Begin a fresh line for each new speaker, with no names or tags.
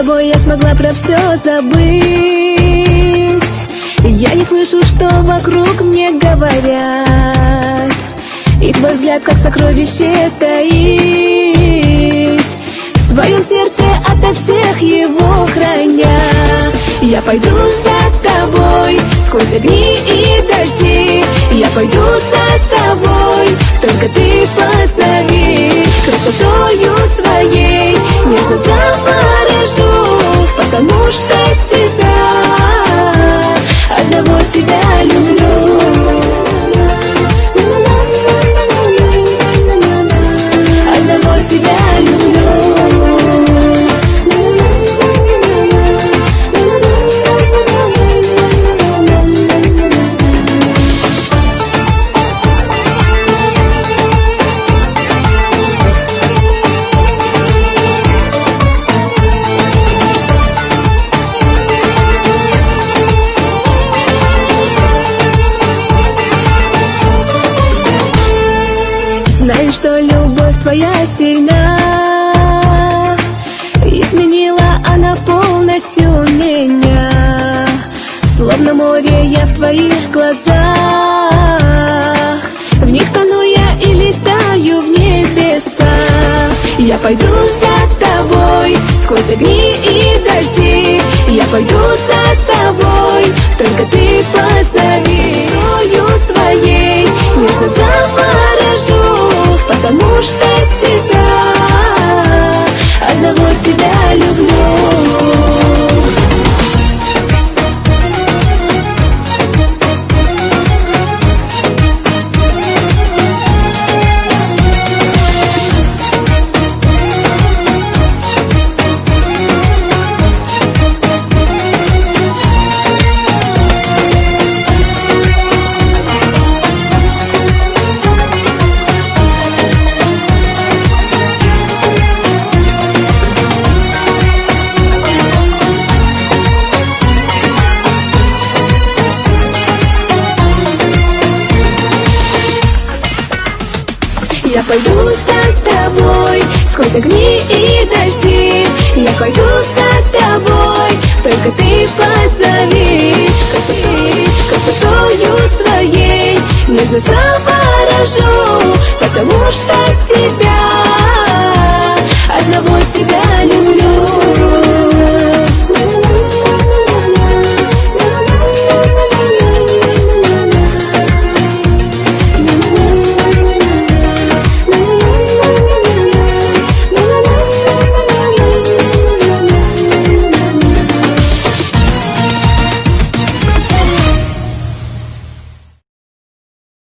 тобой я смогла про все забыть. Я не слышу, что вокруг мне говорят, и твой взгляд, как сокровище, таить в твоем сердце ото всех его храня. Я пойду за тобой сквозь огни и дожди. Я пойду за тобой, только ты позови. Красотою своей нежно заворожу, потому что тебя, одного тебя люблю. Одного тебя люблю. Знаю, что любовь твоя сильна, изменила она полностью меня. Словно море я в твоих глазах, в них тону я и летаю в небеса. Я пойду за тобой сквозь огни и дожди. Я пойду за тобой, только ты позови. Красотою своей нежно заворожу, потому что тебя, одного тебя люблю. Я пойду за тобой сквозь огни и дожди. Я пойду за тобой, только ты позови. Красотою своей нежно заворожу, потому что тебя, одного тебя люблю.